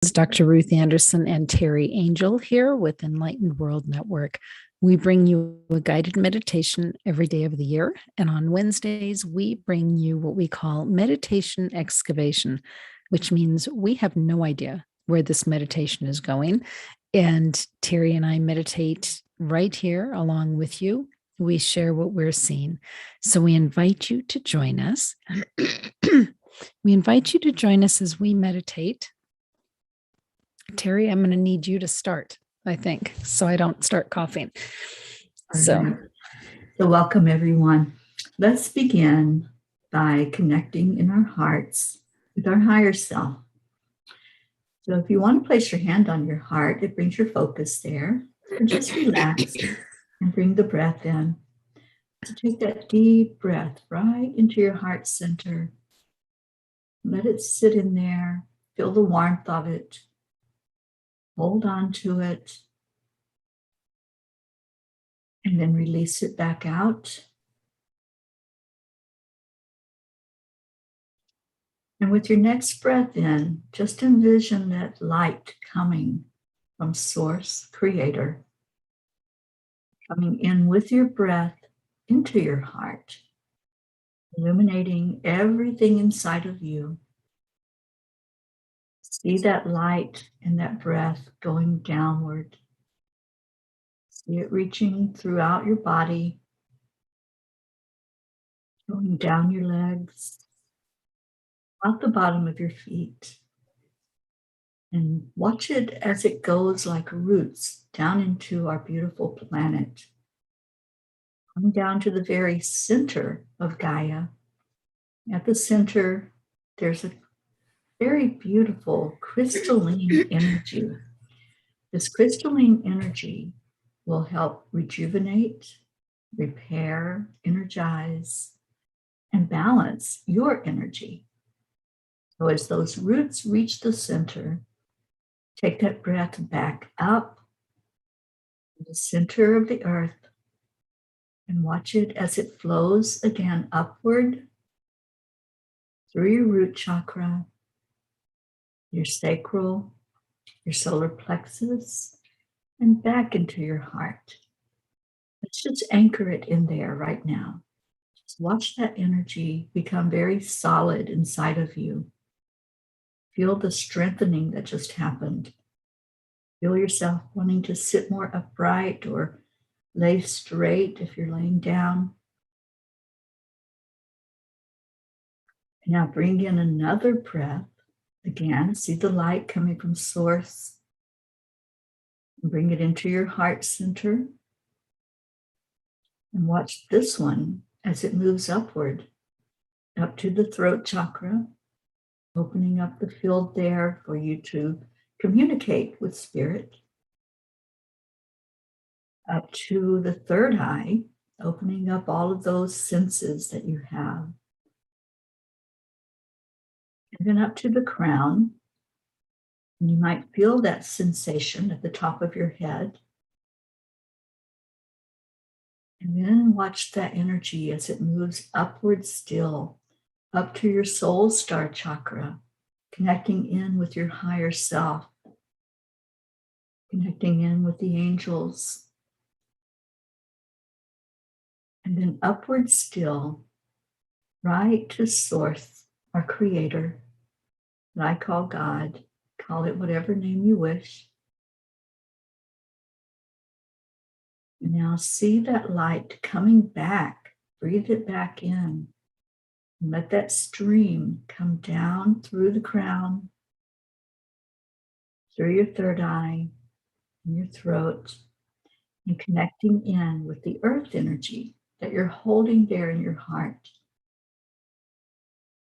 is Dr. Ruth Anderson and Teri Angel here with Enlightened World Network. We bring you a guided meditation every day of the year. And on Wednesdays, we bring you what we call meditation excavation, which means we have no idea where this meditation is going. And Teri and I meditate right here along with you. We share what we're seeing. So we invite you to join us. We invite you to join us as we meditate. Teri, I'm going to need you to start, I think, so I don't start coughing. So welcome, everyone. Let's begin by connecting in our hearts with our higher self. So if you want to place your hand on your heart, it brings your focus there. And just relax and bring the breath in. So take that deep breath right into your heart center. Let it sit in there. Feel the warmth of it. Hold on to it. And then release it back out. And with your next breath in, just envision that light coming from Source, Creator, coming in with your breath into your heart, illuminating everything inside of you. See that light and that breath going downward. See it reaching throughout your body, going down your legs, out the bottom of your feet. And watch it as it goes like roots down into our beautiful planet. Come down to the very center of Gaia. At the center, there's a very beautiful crystalline energy. This crystalline energy will help rejuvenate, repair, energize, and balance your energy. So as those roots reach the center, take that breath back up to the center of the earth and watch it as it flows again upward through your root chakra, your sacral, your solar plexus, and back into your heart. Let's just anchor it in there right now. Just watch that energy become very solid inside of you. Feel the strengthening that just happened. Feel yourself wanting to sit more upright or lay straight if you're laying down. And now bring in another breath. Again, see the light coming from Source. And bring it into your heart center. And watch this one as it moves upward, up to the throat chakra, opening up the field there for you to communicate with spirit. Up to the third eye, opening up all of those senses that you have. And then up to the crown. And you might feel that sensation at the top of your head. And then watch that energy as it moves upward still, up to your soul star chakra, connecting in with your higher self, connecting in with the angels. And then upward still, right to Source, our Creator, that I call God. Call it whatever name you wish. And now see that light coming back. Breathe it back in. And let that stream come down through the crown, through your third eye, and your throat, and connecting in with the earth energy that you're holding there in your heart.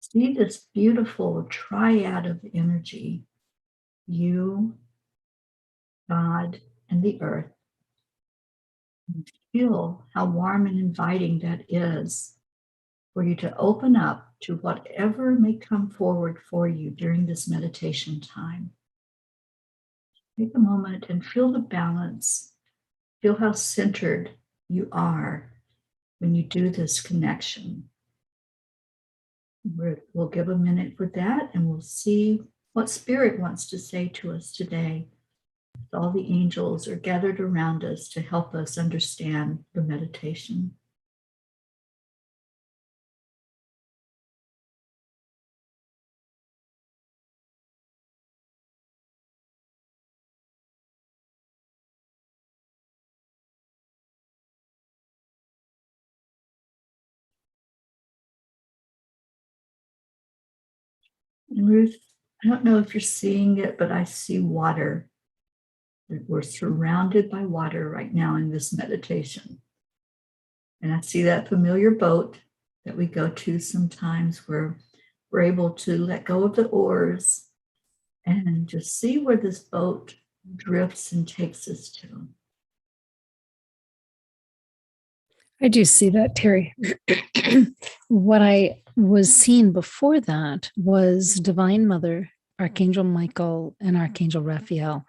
See this beautiful triad of energy, you, God, and the earth. And feel how warm and inviting that is for you to open up to whatever may come forward for you during this meditation time. Take a moment and feel the balance. Feel how centered you are when you do this connection. We'll give a minute for that and we'll see what Spirit wants to say to us today. All the angels are gathered around us to help us understand the meditation. And Ruth, I don't know if you're seeing it, but I see water. We're surrounded by water right now in this meditation. And I see that familiar boat that we go to sometimes where we're able to let go of the oars and just see where this boat drifts and takes us to. I do see that, Teri. What I was seeing before that was Divine Mother, Archangel Michael, and Archangel Raphael,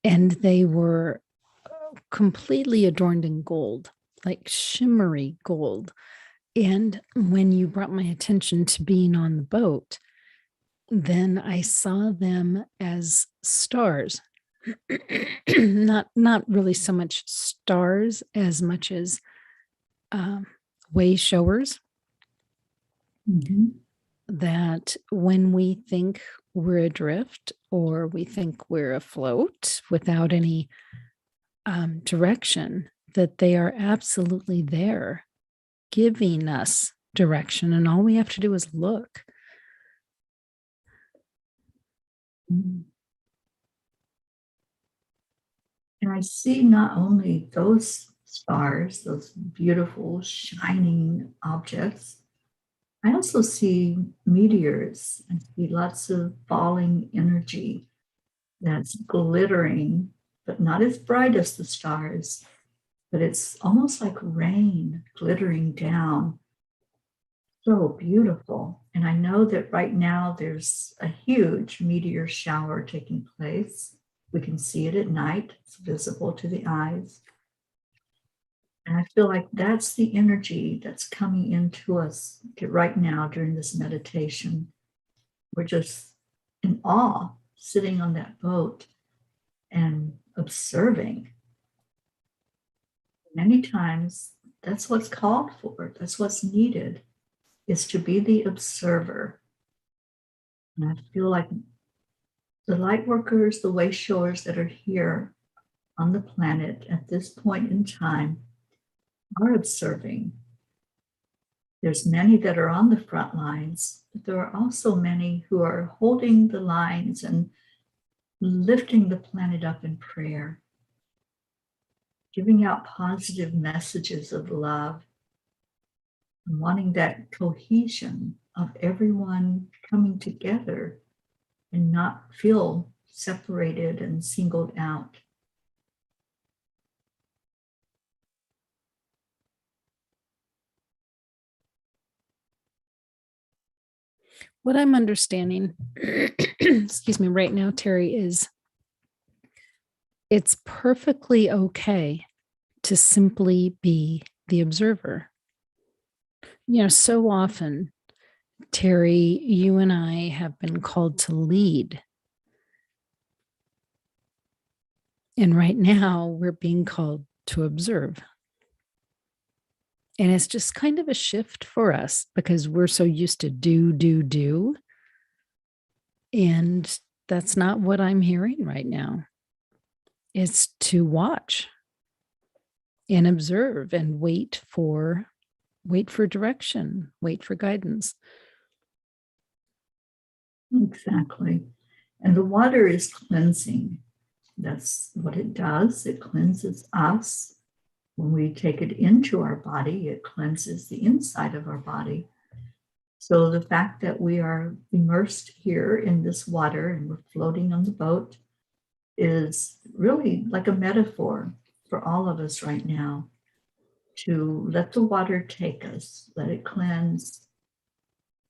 and they were completely adorned in gold, like shimmery gold. And when you brought my attention to being on the boat, then I saw them as stars. not really so much stars as much as way showers. Mm-hmm. That when we think we're adrift or we think we're afloat without any direction, that they are absolutely there giving us direction, and all we have to do is look. And I see not only those stars, those beautiful shining objects, I also see meteors. I see lots of falling energy that's glittering, but not as bright as the stars, but it's almost like rain glittering down. So beautiful. And I know that right now there's a huge meteor shower taking place. We can see it at night, it's visible to the eyes. And I feel like that's the energy that's coming into us right now during this meditation. We're just in awe, sitting on that boat and observing. Many times, that's what's called for, that's what's needed, is to be the observer. And I feel like the light workers, the way showers that are here on the planet at this point in time are observing. There's many that are on the front lines, but there are also many who are holding the lines and lifting the planet up in prayer, giving out positive messages of love, and wanting that cohesion of everyone coming together and not feel separated and singled out. What I'm understanding, excuse me, right now, Teri, is it's perfectly okay to simply be the observer. You know, so often, Teri, you and I have been called to lead. And right now, we're being called to observe. And it's just kind of a shift for us because we're so used to do. And that's not what I'm hearing right now. It's to watch and observe and wait for direction, wait for guidance. Exactly. And the water is cleansing. That's what it does. It cleanses us. When we take it into our body, it cleanses the inside of our body. So the fact that we are immersed here in this water and we're floating on the boat is really like a metaphor for all of us right now, to let the water take us, let it cleanse,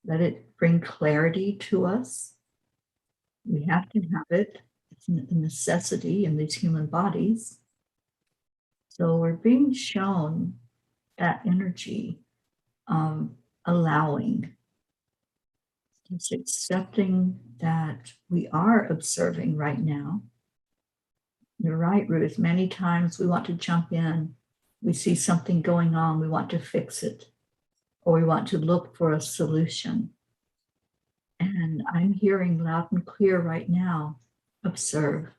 let it bring clarity to us. We have to have it. It's a necessity in these human bodies. So we're being shown that energy of allowing. Just accepting that we are observing right now. You're right, Ruth. Many times we want to jump in. We see something going on. We want to fix it, or we want to look for a solution. And I'm hearing loud and clear right now, observe.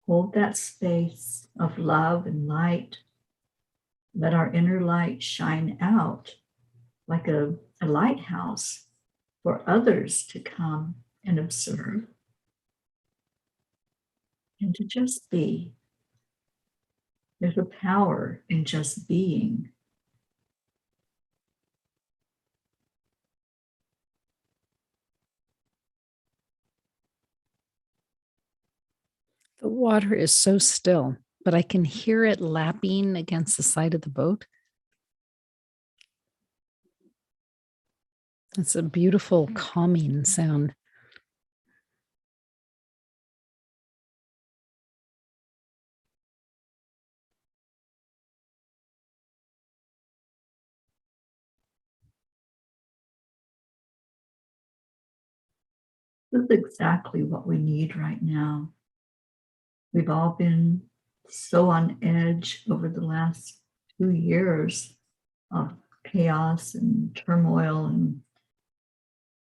Hold that space of love and light. Let our inner light shine out like a lighthouse for others to come and observe and to just be. There's a power in just being. The water is so still, but I can hear it lapping against the side of the boat. It's a beautiful, calming sound. This is exactly what we need right now. We've all been so on edge over the last 2 years of chaos and turmoil and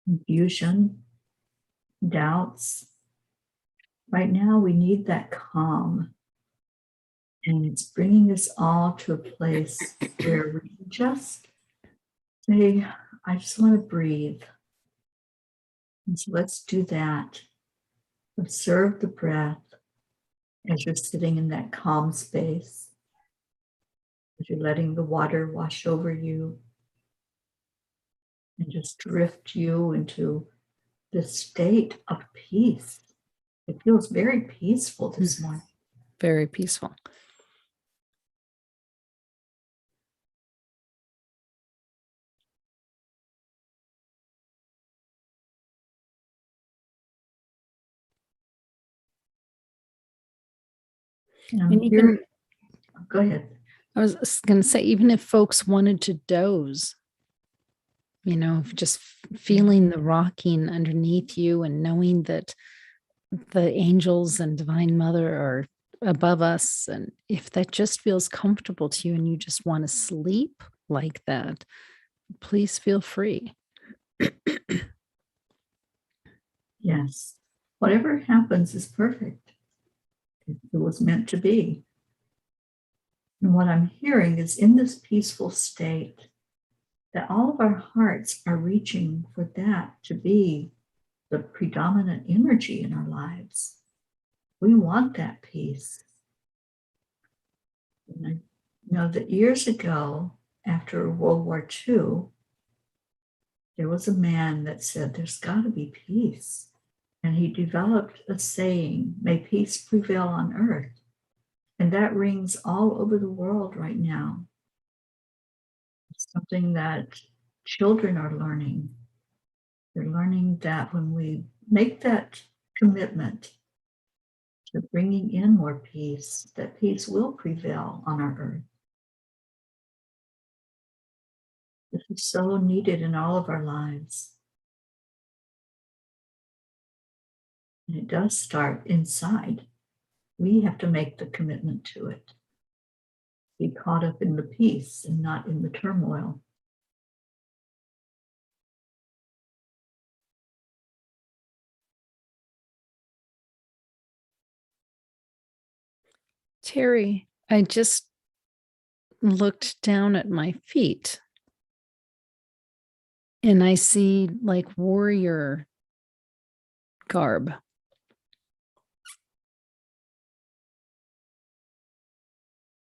confusion, doubts. Right now, we need that calm. And it's bringing us all to a place where we can just say, I just want to breathe. And so let's do that. Observe the breath as you're sitting in that calm space, as you're letting the water wash over you and just drift you into this state of peace. It feels very peaceful this morning. Very peaceful. And even, go ahead. I was going to say, even if folks wanted to doze, just feeling the rocking underneath you and knowing that the angels and Divine Mother are above us. And if that just feels comfortable to you and you just want to sleep like that, please feel free. Yes. Whatever happens is perfect. It was meant to be. And what I'm hearing is in this peaceful state that all of our hearts are reaching for that to be the predominant energy in our lives. We want that peace. And I know that years ago, after World War II, there was a man that said, there's got to be peace. And he developed a saying, may peace prevail on earth. And that rings all over the world right now. It's something that children are learning. They're learning that when we make that commitment to bringing in more peace, that peace will prevail on our earth. This is so needed in all of our lives. And it does start inside. We have to make the commitment to it. Be caught up in the peace and not in the turmoil. Teri, I just looked down at my feet and I see like warrior garb.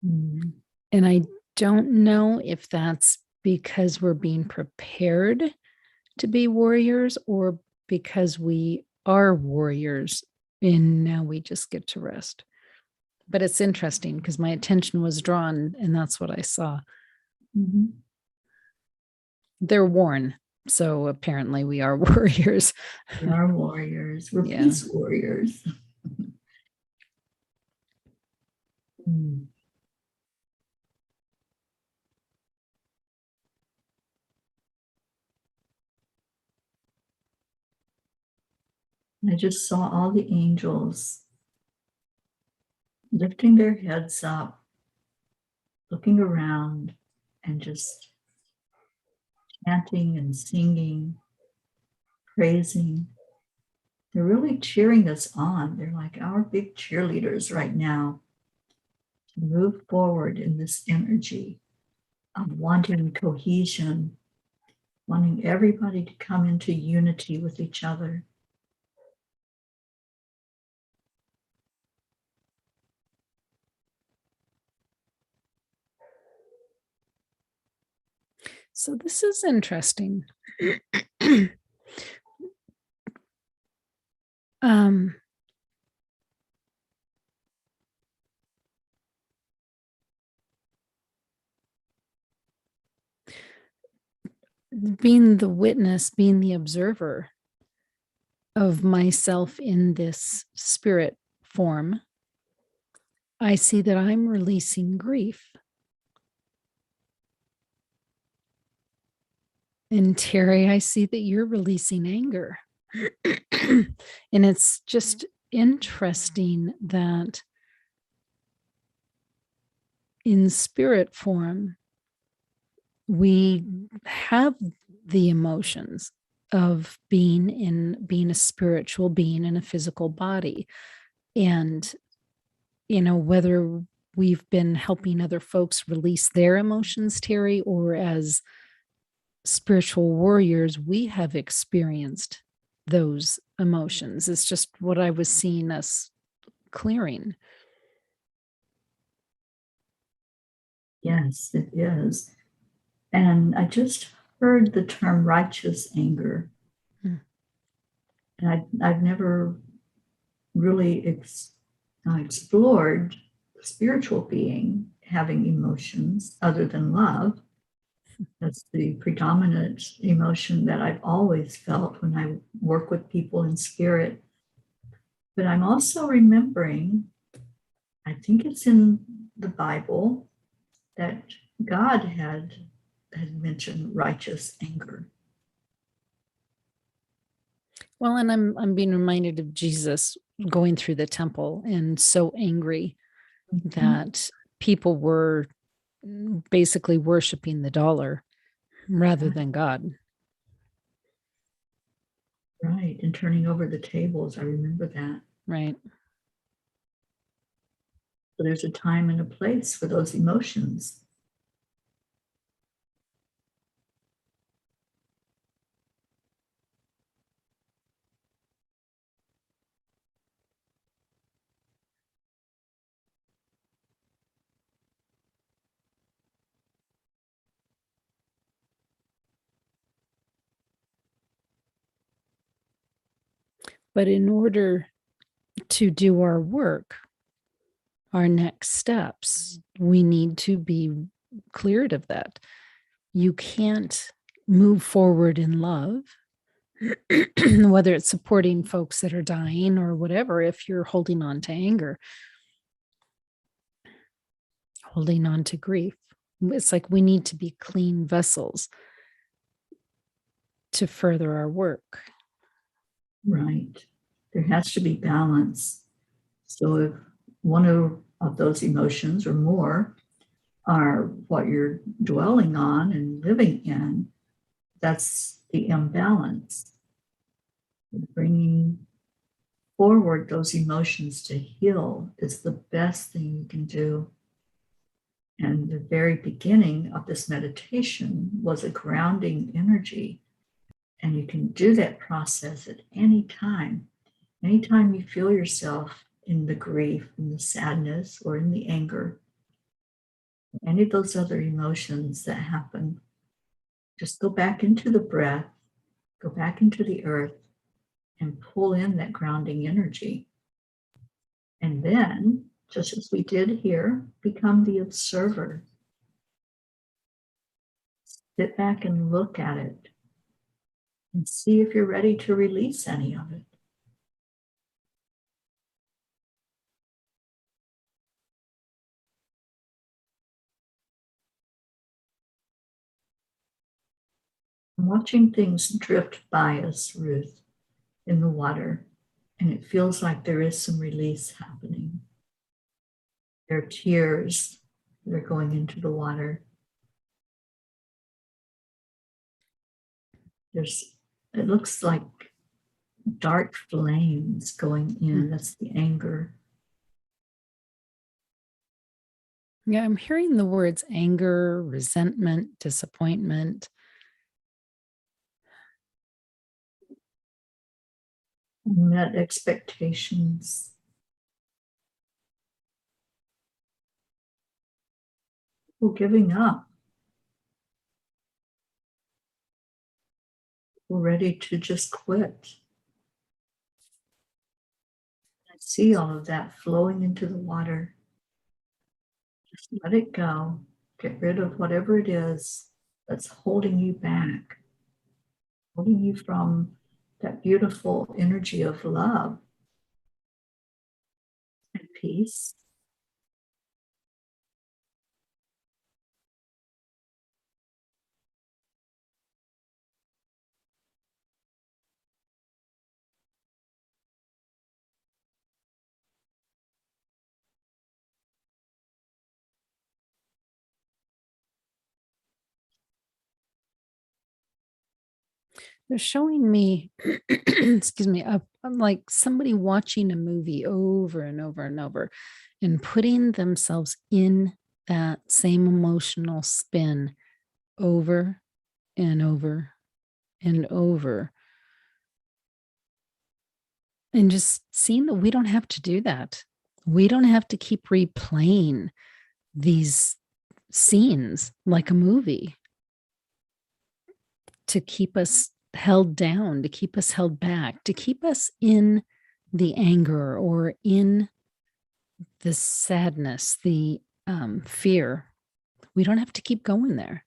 And I don't know if that's because we're being prepared to be warriors or because we are warriors and now we just get to rest. But it's interesting because my attention was drawn and that's what I saw. Mm-hmm. They're worn. So apparently we are warriors. We are warriors. We're peace warriors. I just saw all the angels lifting their heads up, looking around, and just chanting and singing, praising. They're really cheering us on. They're like our big cheerleaders right now to move forward in this energy of wanting cohesion, wanting everybody to come into unity with each other. So this is interesting. um, being the witness, being the observer of myself in this spirit form, I see that I'm releasing grief. And Teri, I see that you're releasing anger. And it's just interesting that in spirit form, we have the emotions of being a spiritual being in a physical body. And, whether we've been helping other folks release their emotions, Teri, or as spiritual warriors, we have experienced those emotions. It's just what I was seeing us clearing. Yes, it is. And I just heard the term righteous anger. And I've never really explored the spiritual being having emotions other than love. That's the predominant emotion that I've always felt when I work with people in spirit. But I'm also remembering, I think it's in the Bible, that God had mentioned righteous anger. Well, and I'm being reminded of Jesus going through the temple and so angry that people were basically worshiping the dollar rather than God. Right. And turning over the tables. I remember that. Right. So there's a time and a place for those emotions. But in order to do our work, our next steps, we need to be cleared of that. You can't move forward in love, whether it's supporting folks that are dying or whatever, if you're holding on to anger, holding on to grief. It's like we need to be clean vessels to further our work. Right. There has to be balance. So if one of those emotions or more are what you're dwelling on and living in, that's the imbalance. Bringing forward those emotions to heal is the best thing you can do. And the very beginning of this meditation was a grounding energy. And you can do that process at any time. Anytime you feel yourself in the grief, in the sadness, or in the anger, any of those other emotions that happen, just go back into the breath, go back into the earth, and pull in that grounding energy. And then, just as we did here, become the observer. Sit back and look at it and see if you're ready to release any of it. I'm watching things drift by us, Ruth, in the water. And it feels like there is some release happening. There are tears that are going into the water. It looks like dark flames going in. That's the anger. Yeah, I'm hearing the words anger, resentment, disappointment. Met expectations. People giving up. People ready to just quit. I see all of that flowing into the water. Just let it go. Get rid of whatever it is that's holding you back, holding you from that beautiful energy of love and peace. They're showing me, excuse me, I'm like somebody watching a movie over and over and over and putting themselves in that same emotional spin over and over and over. And just seeing that we don't have to do that. We don't have to keep replaying these scenes like a movie to keep us held down, to keep us held back, to keep us in the anger or in the sadness, the fear. We don't have to keep going there.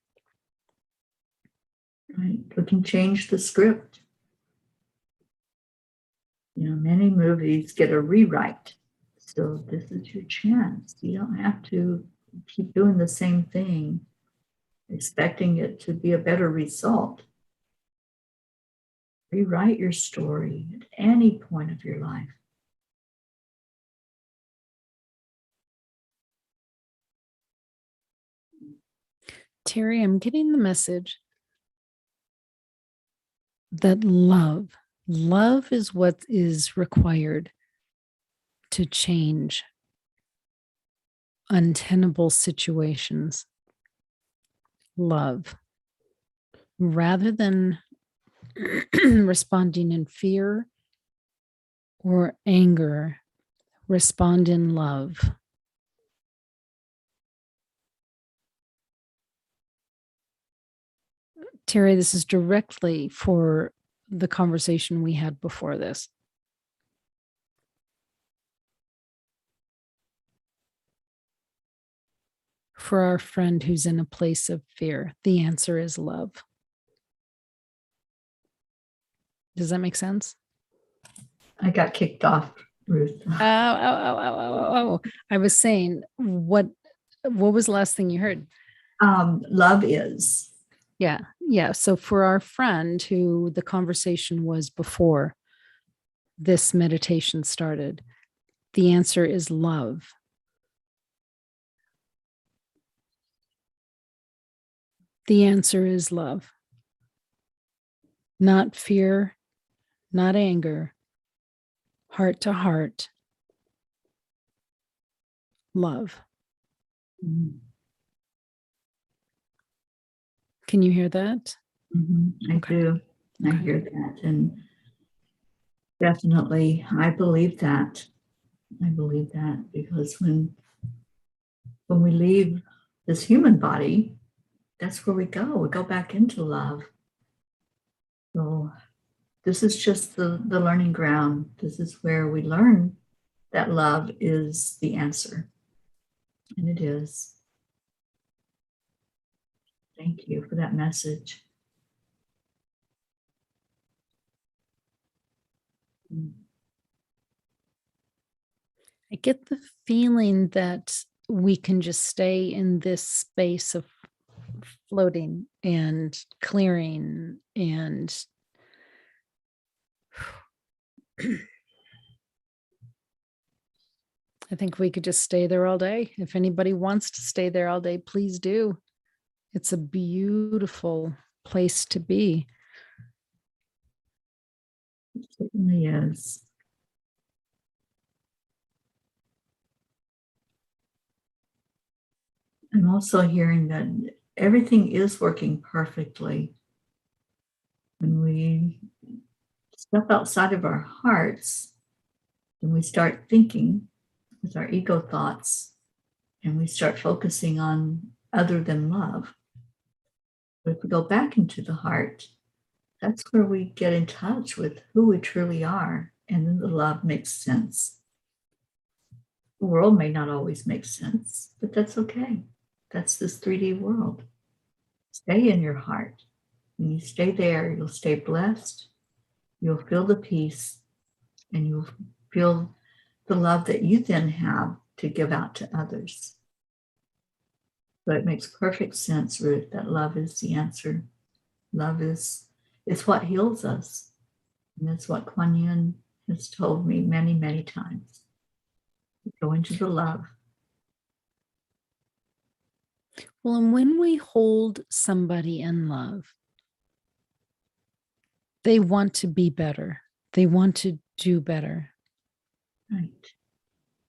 Right? We can change the script. You know, many movies get a rewrite. So this is your chance. You don't have to keep doing the same thing, expecting it to be a better result. Rewrite your story at any point of your life. Teri, I'm getting the message that love is what is required to change untenable situations. Love, rather than responding in fear or anger, respond in love. Teri, this is directly for the conversation we had before this. For our friend who's in a place of fear, the answer is love. Does that make sense? I got kicked off, Ruth. Oh. I was saying, what was the last thing you heard? Love is. Yeah. So for our friend who the conversation was before this meditation started, the answer is love. The answer is love. Not fear, not anger, heart to heart, love. Mm-hmm. Can you hear that? Mm-hmm. I do. I hear that. And definitely, I believe that. I believe that because when we leave this human body, that's where we go. We go back into love. So this is just the learning ground. This is where we learn that love is the answer. And it is. Thank you for that message. I get the feeling that we can just stay in this space of floating and clearing and I think we could just stay there all day. If anybody wants to stay there all day, please do. It's a beautiful place to be. It certainly is. I'm also hearing that everything is working perfectly. When we step outside of our hearts and we start thinking with our ego thoughts and we start focusing on other than love. But if we go back into the heart, that's where we get in touch with who we truly are. And then the love makes sense. The world may not always make sense, but that's okay. That's this 3D world. Stay in your heart. When you stay there, you'll stay blessed. You'll feel the peace and you'll feel the love that you then have to give out to others. So it makes perfect sense, Ruth, that love is the answer. Love is what heals us. And that's what Kuan Yin has told me many, many times. Go into the love. Well, and when we hold somebody in love, they want to be better. They want to do better. Right.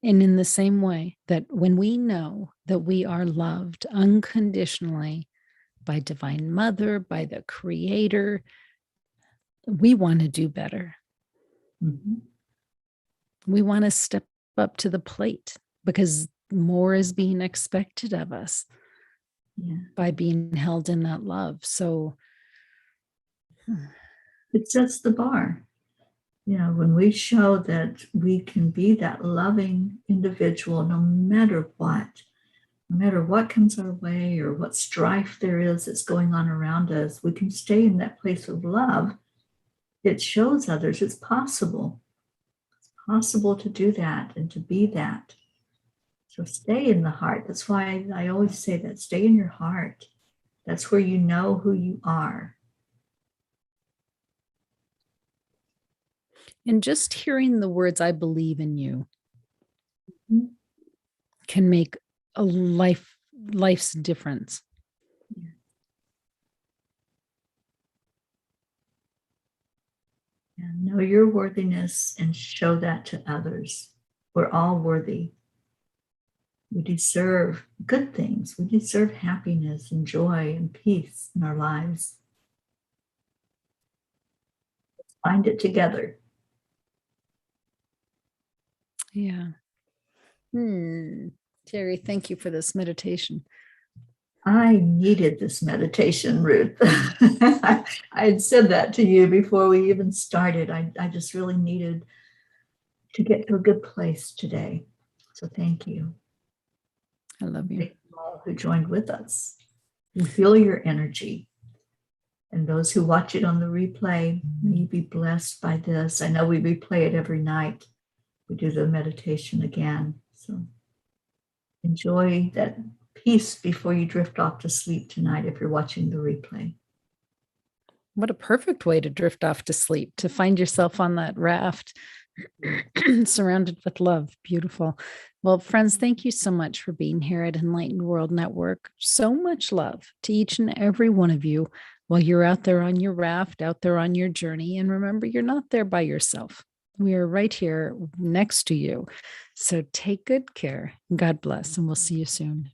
And in the same way that when we know that we are loved unconditionally by Divine Mother, by the Creator, we want to do better. Mm-hmm. We want to step up to the plate because more is being expected of us by being held in that love. So it sets the bar. You know, when we show that we can be that loving individual, no matter what comes our way or what strife there is that's going on around us, we can stay in that place of love. It shows others it's possible. It's possible to do that and to be that. So stay in the heart. That's why I always say that. Stay in your heart. That's where you know who you are. and just hearing the words, I believe in you, Mhm. can make a life's difference. And know your worthiness and show that to others. We're all worthy. We deserve good things. We deserve happiness and joy and peace in our lives. Let's find it together. Yeah. Teri, thank you for this meditation. I needed this meditation, Ruth. I had said that to you before we even started. I just really needed to get to a good place today. So thank you. I love you. Thank you all who joined with us. We feel your energy. And those who watch it on the replay, may you be blessed by this. I know we replay it every night. We do the meditation again. So enjoy that peace before you drift off to sleep tonight if you're watching the replay. What a perfect way to drift off to sleep, to find yourself on that raft surrounded with love. Beautiful. Well, friends, thank you so much for being here at Enlightened World Network. So much love to each and every one of you while you're out there on your raft, out there on your journey. And remember, you're not there by yourself. We are right here next to you. So take good care. God bless, and we'll see you soon.